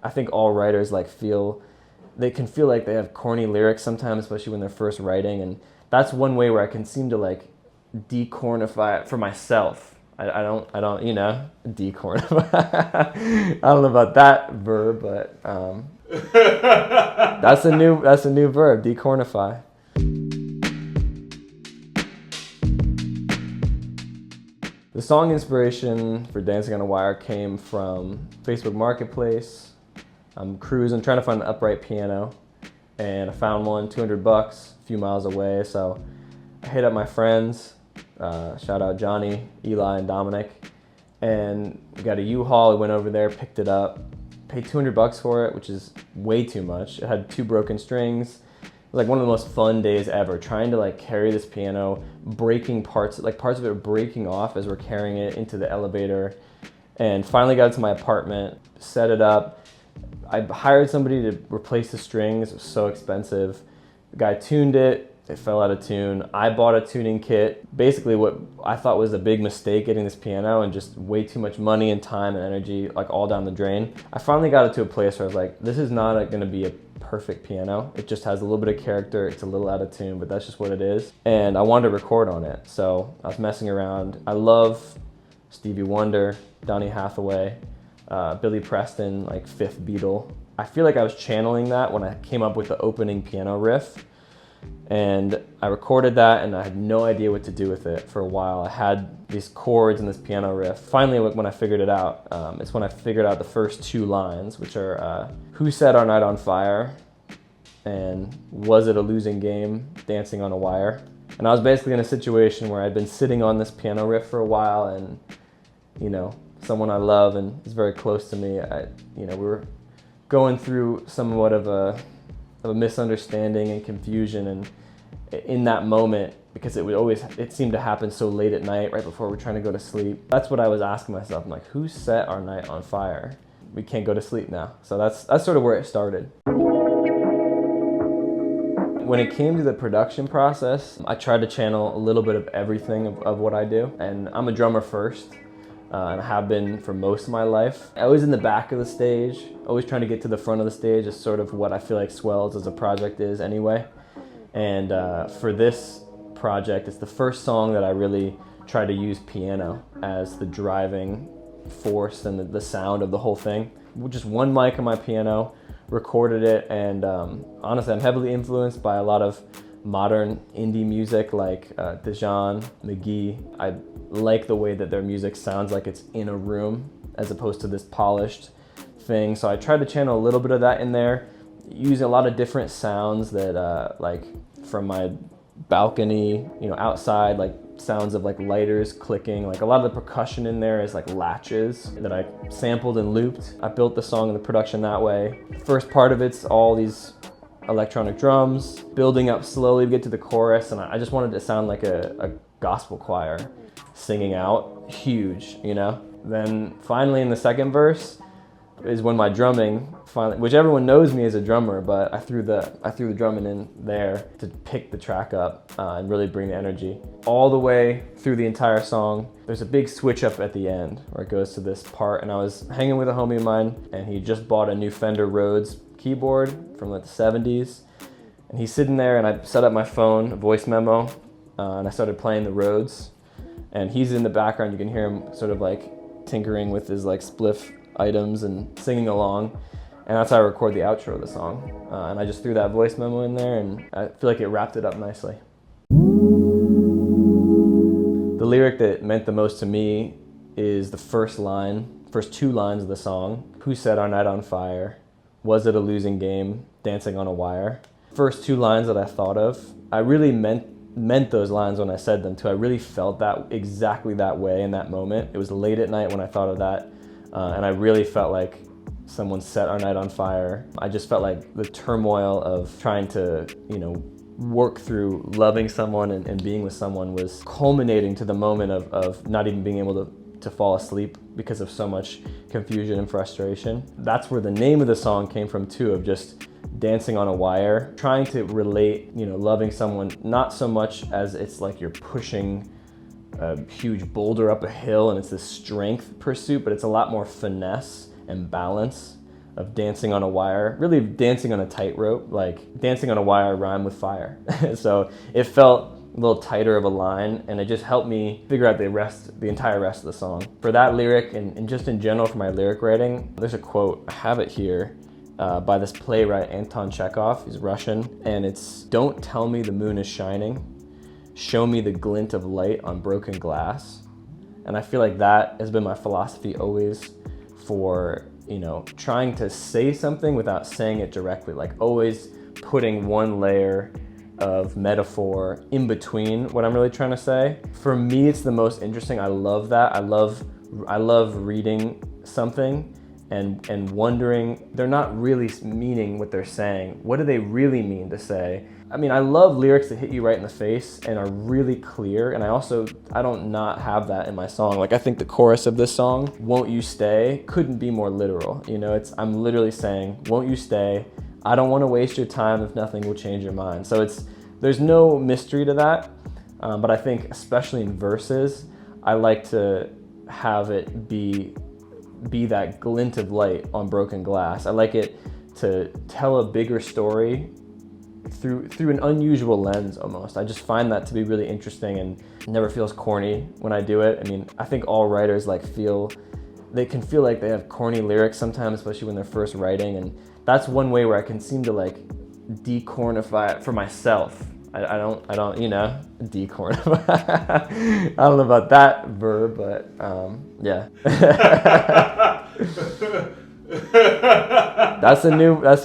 I think all writers like they can feel like they have corny lyrics sometimes, especially when they're first writing, and that's one way where I can seem to like decornify it for myself. I don't, decornify. I don't know about that verb, but that's a new verb, decornify. The song inspiration for Dancing on a Wire came from Facebook Marketplace. I'm cruising, trying to find an upright piano, and I found one, $200, a few miles away. So I hit up my friends, shout out Johnny, Eli, and Dominic, and we got a U-Haul. We went over there, picked it up, paid $200 for it, which is way too much. It had 2 broken strings. It was like one of the most fun days ever, trying to like carry this piano, breaking parts of it were breaking off as we're carrying it into the elevator, and finally got it to my apartment, set it up. I hired somebody to replace the strings. It was so expensive. The guy tuned it. It fell out of tune. I bought a tuning kit. Basically what I thought was a big mistake getting this piano, and just way too much money and time and energy like all down the drain. I finally got it to a place where I was like, this is not going to be a perfect piano. It just has a little bit of character. It's a little out of tune, but that's just what it is. And I wanted to record on it. So I was messing around. I love Stevie Wonder, Donny Hathaway, Billy Preston, like 5th Beatle. I feel like I was channeling that when I came up with the opening piano riff. And I recorded that, and I had no idea what to do with it for a while. I had these chords and this piano riff. Finally, when I figured it out, it's when I figured out the first 2 lines, which are "Who Set Our Night on Fire?" and "Was It a Losing Game? Dancing on a Wire." And I was basically in a situation where I'd been sitting on this piano riff for a while, and someone I love and is very close to me, we were going through somewhat of a misunderstanding and confusion, and in that moment, because it seemed to happen so late at night, right before we're trying to go to sleep, that's what I was asking myself. I'm like, who set our night on fire? We can't go to sleep now. So that's sort of where it started. When it came to the production process, I tried to channel a little bit of everything of what I do, and I'm a drummer first. And I have been for most of my life. I was in the back of the stage, always trying to get to the front of the stage is sort of what I feel like Swelles as a project is anyway. And for this project, it's the first song that I really try to use piano as the driving force and the sound of the whole thing. Just one mic on my piano, recorded it, and honestly, I'm heavily influenced by a lot of modern indie music like Dijon, McGee. I like the way that their music sounds like it's in a room as opposed to this polished thing. So I tried to channel a little bit of that in there, using a lot of different sounds that like from my balcony, outside, like sounds of like lighters clicking. Like a lot of the percussion in there is like latches that I sampled and looped. I built the song and the production that way. First part of it's all these electronic drums, building up slowly to get to the chorus, and I just wanted to sound like a gospel choir singing out, huge, Then finally in the second verse is when my drumming finally, which everyone knows me as a drummer, but I threw the drumming in there to pick the track up and really bring the energy. All the way through the entire song, there's a big switch up at the end where it goes to this part, and I was hanging with a homie of mine, and he just bought a new Fender Rhodes keyboard from like the 70s, and he's sitting there, and I set up my phone, a voice memo, and I started playing the Rhodes, and he's in the background. You can hear him sort of like tinkering with his like spliff items and singing along, and that's how I record the outro of the song. And I just threw that voice memo in there, and I feel like it wrapped it up nicely. The lyric that meant the most to me is the first 2 lines of the song. Who set our night on fire? Was it a losing game? Dancing on a wire. First 2 lines that I thought of, I really meant those lines when I said them too. I really felt that exactly that way in that moment. It was late at night when I thought of that, and I really felt like someone set our night on fire. I just felt like the turmoil of trying to, work through loving someone and being with someone was culminating to the moment of not even being able to fall asleep because of so much confusion and frustration. That's where the name of the song came from too, of just dancing on a wire, trying to relate, loving someone, not so much as it's like you're pushing a huge boulder up a hill and it's this strength pursuit, but it's a lot more finesse and balance. of dancing on a wire, really dancing on a tightrope. Like dancing on a wire rhyme with fire. So it felt a little tighter of a line, and it just helped me figure out the entire rest of the song. For that lyric, and just in general for my lyric writing, there's a quote, I have it here, by this playwright Anton Chekhov. He's Russian, and it's, "Don't tell me the moon is shining, show me the glint of light on broken glass." And I feel like that has been my philosophy always for, you know, trying to say something without saying it directly, like always putting one layer of metaphor in between what I'm really trying to say. For me, it's the most interesting. I love that. I love reading something and wondering, they're not really meaning what they're saying. What do they really mean to say? I mean, I love lyrics that hit you right in the face and are really clear, and I don't not have that in my song. Like, I think the chorus of this song, "Won't you stay," couldn't be more literal. You know, I'm literally saying, "Won't you stay? I don't want to waste your time if nothing will change your mind." So there's no mystery to that, but I think especially in verses, I like to have it be that glint of light on broken glass. I like it to tell a bigger story through an unusual lens almost. I just find that to be really interesting, and it never feels corny when I do it. I mean, I think all writers they can feel like they have corny lyrics sometimes, especially when they're first writing, and that's one way where I can seem to like decornify it for myself. I don't, you know, decornify. I don't know about that verb, but yeah. That's a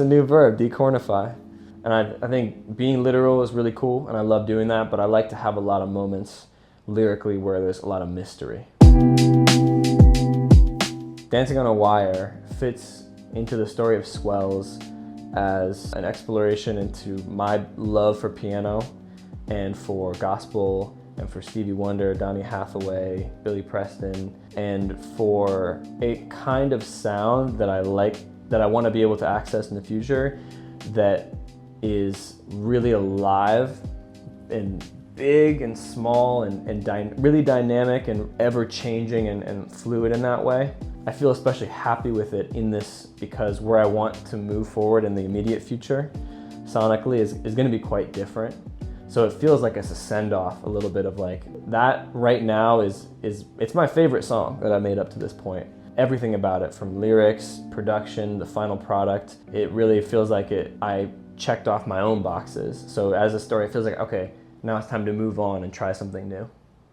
new verb, decornify. And I think being literal is really cool, and I love doing that, but I like to have a lot of moments lyrically where there's a lot of mystery. Dancing on a Wire fits into the story of Swelles as an exploration into my love for piano and for gospel and for Stevie Wonder, Donny Hathaway, Billy Preston, and for a kind of sound that I like, that I want to be able to access in the future, that is really alive and big and small and really dynamic and ever-changing and fluid in that way. I feel especially happy with it in this because where I want to move forward in the immediate future sonically is going to be quite different. So it feels like it's a send-off a little bit of like, that right now it's my favorite song that I made up to this point. Everything about it, from lyrics, production, the final product, it really feels like I checked off my own boxes. So as a story, it feels like, okay, now it's time to move on and try something new.